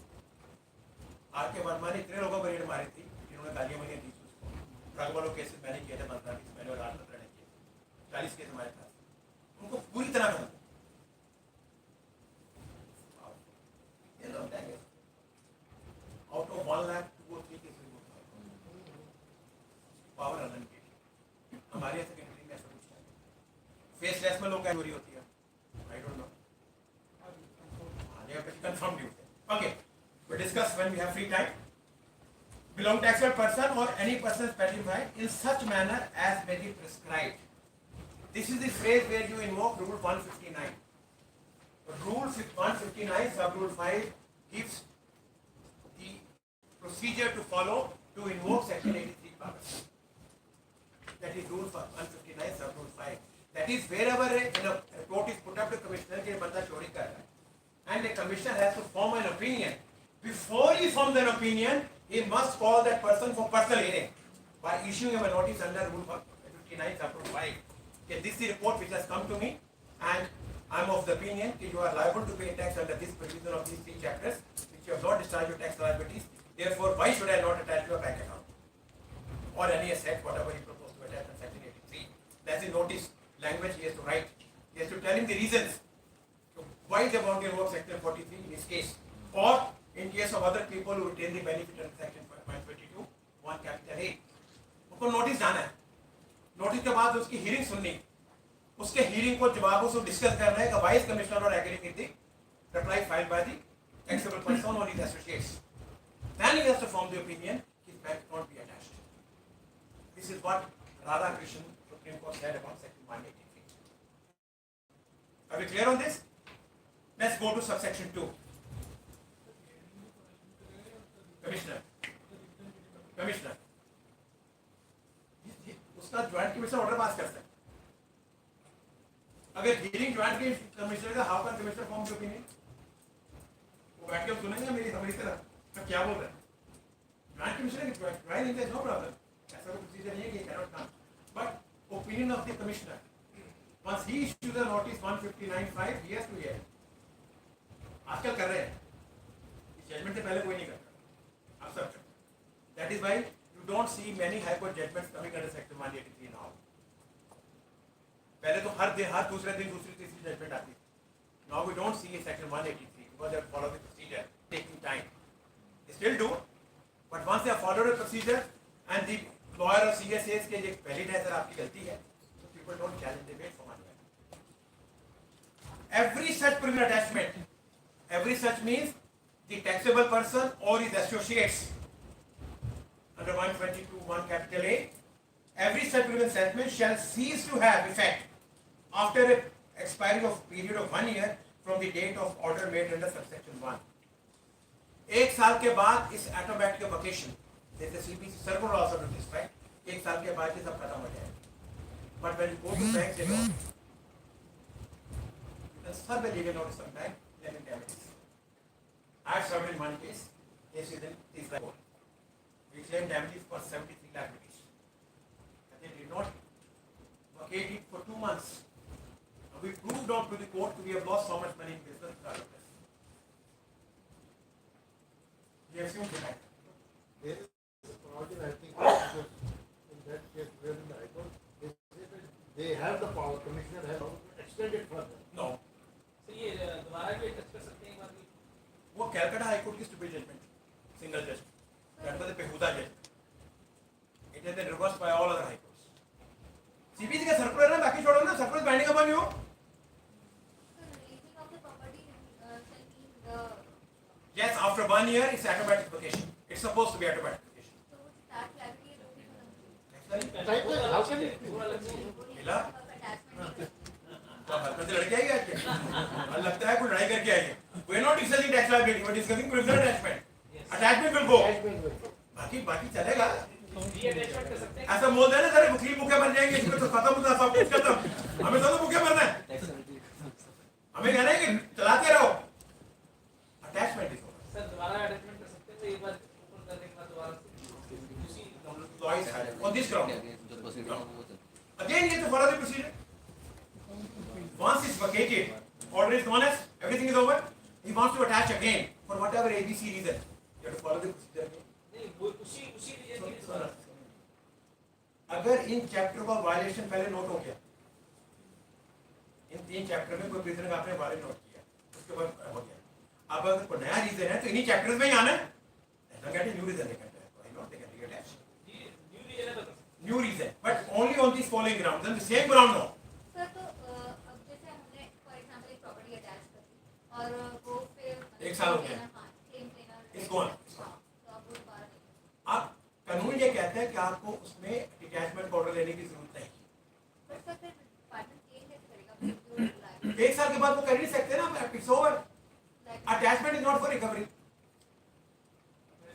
R K Verma ने इतने लोगों पर red मारी थी, जिन्होंने गालियाँ मारी थी उसको, ड्रग वालों केसेस मैंने किए थे 15 केस, मैंने और 8 ने किए, 40 केस हमारे पास, उनको पूरी तरह खत्म, ये लोग क्या out of 1 lakh 2 or 3 cases power run के हमारे सेकेंडरी में ऐसा कुछ है फेसलेस में लोग क्या चोरी होती है आई डोंट नो आगे पे confirm due okay we discuss when we have free time belong taxable person or any person specified in such manner as may be prescribed this is the phrase where you invoke rule 159 rule 159 sub rule 5 gives the procedure to follow to invoke section 83 powers. That is rule 159 sub rule 5. That is wherever a report is put up to commissioner के बंदा चोरी कर रहा है and the commissioner has to form an opinion. Before he forms an opinion, he must call that person for personal hearing by issuing him a notice under rule 159 sub rule 5. Okay, this is the report which has come to me and I am of the opinion that you are liable to pay tax under this provision of these 3 chapters which you have not discharged your tax liabilities. Therefore, why should I not attach your bank account or any asset, whatever you propose to attach in section 83? That's the notice language he has to write. He has to tell him the reasons so why they want to invoke section 43 in this case, or in case of other people who retain the benefit under section 522, 1 capital A. उनको notice जाना है. Notice के बाद उसकी hearing सुननी. उसके hearing को जवाबों से डिस्कस करना है कि वाइस कमिश्नर और agree with the reply filed by the taxable person or his associates. Then he has to form the opinion, his bank account be attached. This is what Radhakrishnan Supreme Court said about section 183. Are we clear on this? Let's go to subsection 2. Commissioner. उसका joint commissioner order pass कर सकता है. अगर hearing joint commissioner का how can commissioner form the opinion? वो बैठ के सुनेंगे मेरी हमारी तरह मैं क्या बोल रहा है. ज्वाइंट कमिश्नर की ज्वाइंट इज नो प्रॉब्लम. ऐसा कोई प्रोसीजर नहीं है कि cannot come. But opinion of the commissioner once he issues a notice 159.5 he has to hear. आजकल कर रहे हैं. इस जजमेंट से पहले कोई नहीं करता. आप सब. That is why you don't see many high court judgments coming under section 183 now. पहले तो हर दूसरे दिन दूसरी तीसरी जजमेंट आती. Now we don't see in section 183 because they have followed the procedure, taking time. They still do, but once they have followed the procedure and the lawyer or CA says कि ये valid है sir आपकी गलती है, so people don't challenge, they wait for 1 year. Every such provision attachment, every such means the taxable person or his associates under 122(1) capital A, every such provision attachment shall cease to have effect after a expiry of period of 1 year from the date of order made under subsection 1. 1 साल के बाद इस automatic vacation, जैसे CPC circular also do this, right? 1 साल के बाद ये सब खत्म हो जाएगा. But when you go to bank, they don't. You can serve a legal notice sometime, then in damages. I have served in one case, case is in this court. We claimed damages for 73 lakh rupees. And they did not vacate it for 2 months. We proved out to the court we have lost so much money in business because of this. We have seen that. There is a problem, I think, in that case, where in the High Court, they have the power, commissioner has extend it further. No. तो ये दोबारा भी touch कर सकते हैं एक बार भी. वो कैलकाटा हाई कोर्ट की स्टूपिड जजमेंट, सिंगल जज. That was a behuda judgment. It has been reversed by all other high courts. CPC का सर्कुलर ना बाकी छोड़ो ना, सर्कुलर बाइंडिंग अपन ही हो. So releasing of the property shall be the Yes, after 1 year it's automatic vacation. It's supposed to be automatic vacation. so tax liability will be for Right, how can it be? मिला? attachment. तो हरकत लड़के आएगी आज के. और लगता है कोई लड़ाई करके आई है. We are not discussing tax liability, we are discussing provisional attachment. Attachment will go. बाकी चलेगा. ऐसा बोल देना सारे वकील भूखे मर जाएंगे, इसमें तो खत्म होता सब कुछ खत्म. हमें तो भूखे मरना है. हमें कहना है कि चलाते रहो. Attachment is over. सर दोबारा अटैचमेंट कर सकते हैं तो एक बार ओपन करने के बाद दोबारा उसी Twice on this ground. Again, you have to follow the procedure. Once it's vacated, order is gone as, everything is over. He wants to attach again for whatever ABC reason. You have to follow the procedure again. नहीं वो उसी reason के लिए अगर in chapter का violation पहले note हो गया, इन 3 चैप्टर में कोई प्रिजनर आपने वायलेट नोट किया, उसके बाद हो गया. अब अगर कोई नया रीजन है तो इन्हीं चैप्टर्स में ही आना है. Don't get a new reason they can do. Why not? They can reattach. New reason है तो New reason, but only on these following grounds. Then the same ground no. Sir तो अब जैसे हमने फॉर एग्जांपल एक property attach कर दी और वो फिर एक साल हो गया. क्लेम लेना It's gone. तो अब वो दोबारा नहीं. आप कानून ये कहता है कि आपको उसमें डिटैचमेंट ऑर्डर लेने की जरूरत नहीं. बट सर फिर डिपार्टमेंट क्लेम कैसे करेगा फिर जो लाइक 1 साल के बाद वो कर नहीं सकते ना. It's over. Attachment is not for recovery.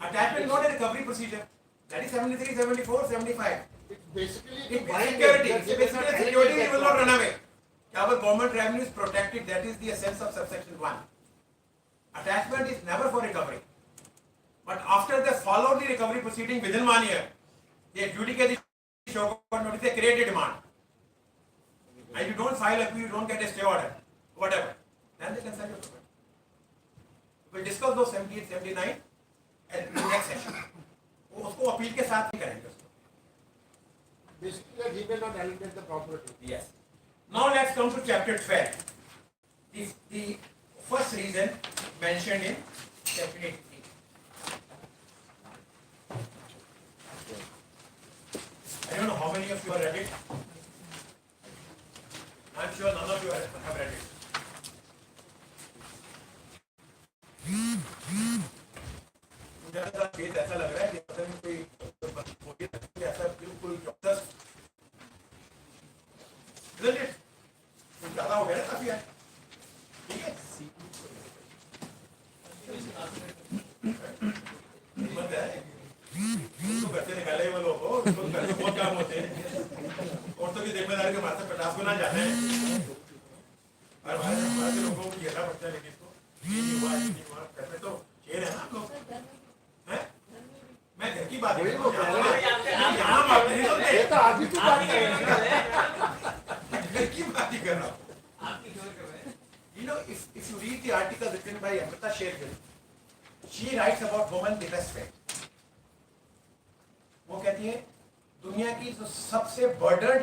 Attachment is not a recovery procedure. That is 73, 74, 75. It's basically It's security. It's basically a security which will not run away. Our government revenue is protected. That is the essence of subsection 1. Attachment is never for recovery. But after they follow the recovery proceeding within 1 year, they adjudicate the show cause notice, they create a demand. And you don't file appeal, you don't get a stay order, whatever. Then they can send you. We'll discuss those 78, 79 at the next session. वो उसको appeal के साथ ही करेंगे उसको. basically that he may not alienate the property. Yes. Now let's come to chapter 12. The first reason mentioned in chapter 18. I don't know how many of you have read it. I'm sure none of you have read it. मुझे ऐसा लग रहा है कि पता नहीं कोई ऐसा बिल्कुल जबरदस्त ज्यादा हो गया ना काफी है. ठीक है. हिम्मत है उसको घर से निकाले वो लोग हो, उसको घर से बहुत काम होते हैं. औरतों की जिम्मेदारी के माथे 50 गुना जाते हैं. और हमारे लोगों को घेरना पड़ता है. लेकिन इसको ये नहीं हुआ घर में तो शेर है ना आप लोग. मैं घर की बात कर रहा हूँ. यहाँ बात नहीं सुनते. ये तो आदमी की बात कर रहे हैं. घर की बात ही कर रहा हूँ. You know, if you read the article written by Amrita Shergill, she writes about women the best way. वो कहती है दुनिया की जो सबसे बर्डन्ड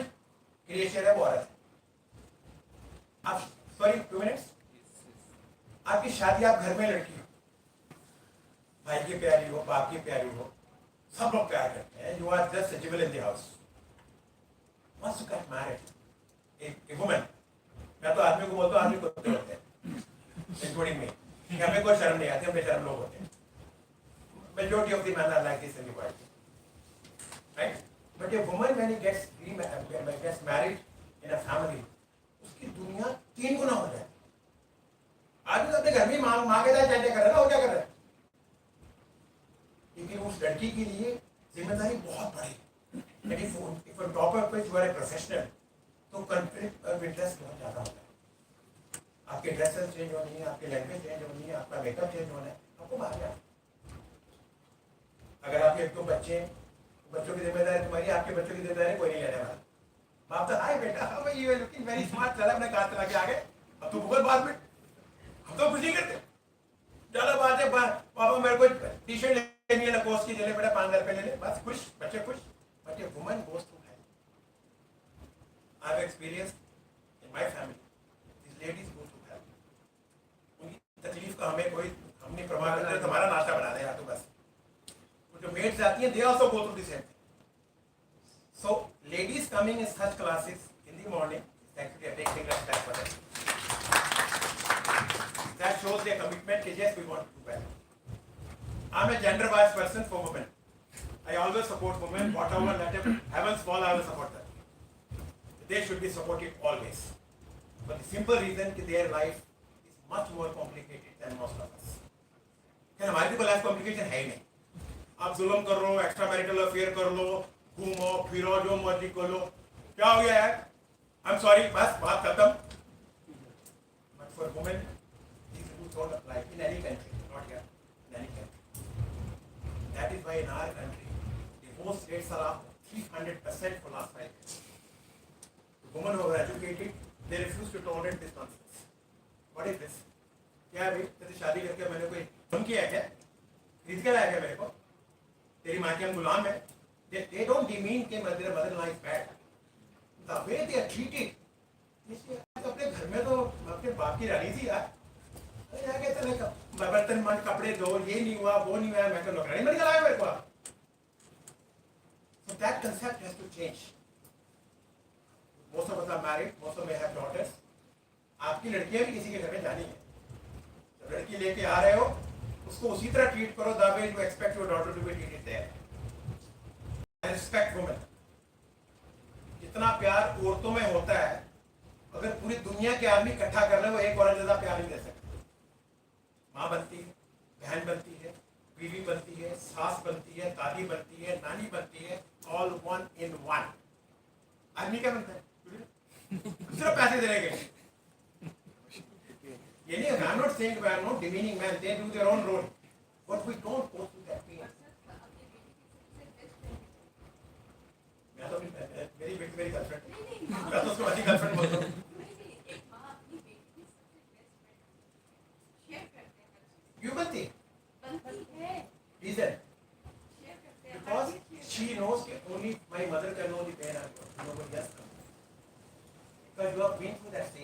क्रिएचर है वो औरत है. आप सॉरी 2 मिनट्स. आपकी शादी आप घर में लड़की हो, भाई की प्यारी हो, बाप की प्यारी हो, सब लोग प्यार करते हैं. You are just sizable in the house. Once you get married, a woman, मैं तो आदमी को बोलता हूँ, आदमी कुत्ते होते हैं, including me. हमें कोई शर्म नहीं आती, हम बेशर्म लोग होते हैं. Majority of the men are like this in the world, right? But a woman when he gets married in a family, उसकी दुनिया 3 गुना हो जाए. आदमी तो अपने घर में माँ के साथ चाहते कर रहा है ना, वो क्या कर रहा है? लेकिन उस लड़की के लिए जिम्मेदारी बहुत बड़ी. लेकिन if on top of which you are a professional, तो conflict of interest बहुत ज़्यादा होता है. आपके ड्रेसेस चेंज होनी है, आपकी लैंग्वेज चेंज होनी है, आपका मेकअप चेंज होना है, आपको बाहर जाना. अगर आपके 1-2 बच्चे, बच्चों की जिम्मेदारी तुम्हारी, आपके बच्चों की जिम्मेदारी कोई नहीं लेने वाला. बाप तो हाय बेटा, भाई you are looking very smart, चला अपने कार चला के आगे. अब तो गूगल बात में हम तो कुछ नहीं करते. ज़्यादा बात है, पापा मेरे को टी शर्ट लेनी है लकोस की, चले बेटा 5,000 रुपये ले ले, बस खुश, बच्चे खुश. But a woman goes through hell. I have experienced in my family. These ladies go through hell. उनकी तकलीफ का हमें कोई हम नहीं प्रमाण करते. तुम्हारा नाश्ता बना देगा तो बस. वो जो मेड्स आती हैं, they also go through the same thing. So ladies coming in such classes in the morning, actually are taking respect for them. That shows their commitment. Yes, we want to do better. I'm a gender-biased person for women. I always support women. Whatever, let heavens fall, I will support them. They should be supported always. for the simple reason that their life is much more complicated than most of us. क्या हमारी भी life complication है ही नहीं. आप जुल्म कर लो, extra marital affair कर लो, घूमो फिरो जो मर्जी कर लो, क्या हो गया यार? आई एम सॉरी, बस बात खत्म. But for women these rules don't apply in any country, not here, in any country. That is why in our country divorce rates are up 300% for last 5 years. The women who are educated, they refuse to tolerate this nonsense. What is this? क्या है भाई? तेरी शादी करके मैंने कोई हम किया है क्या? खरीद के लाया क्या मेरे को? तेरी माँ के हम गुलाम है. They don't demean कि their mother-in-law is bad. The way they are treated. अपने घर में तो अपने बाप की रानी थी यार. अरे यार कहते हैं बर्तन मन कपड़े धो, ये नहीं हुआ, वो नहीं हुआ, मैं तो नौकरानी बन के लाया मेरे को. So that concept has to change. Most of us are married, most of us have daughters. आपकी लड़कियां भी किसी के घर में जानी है. जब लड़की लेके आ रहे हो, उसको उसी तरह ट्रीट करो the way you expect your daughter to be treated there. I respect women. जितना प्यार औरतों में होता है, अगर पूरी दुनिया के आदमी इकट्ठा कर ले, वो एक औरत ज्यादा प्यार नहीं दे सकते. माँ बनती है, बहन बनती है, बीवी बनती है, सास बनती है, दादी बनती है, नानी बनती है, all one in one. आदमी क्या बनता है? सिर्फ पैसे देने के लिए. ये नहीं, I'm not saying we are not demeaning men. They do their own role, but we don't go through that pain. मैं तो मेरी बेटी मेरी गर्लफ्रेंड, मैं तो उसको अच्छी गर्लफ्रेंड बोलता हूँ. क्यों बनती? Reason? Because she knows that only my mother can know the pain I'm going. Nobody else can. Because you have been through that stage.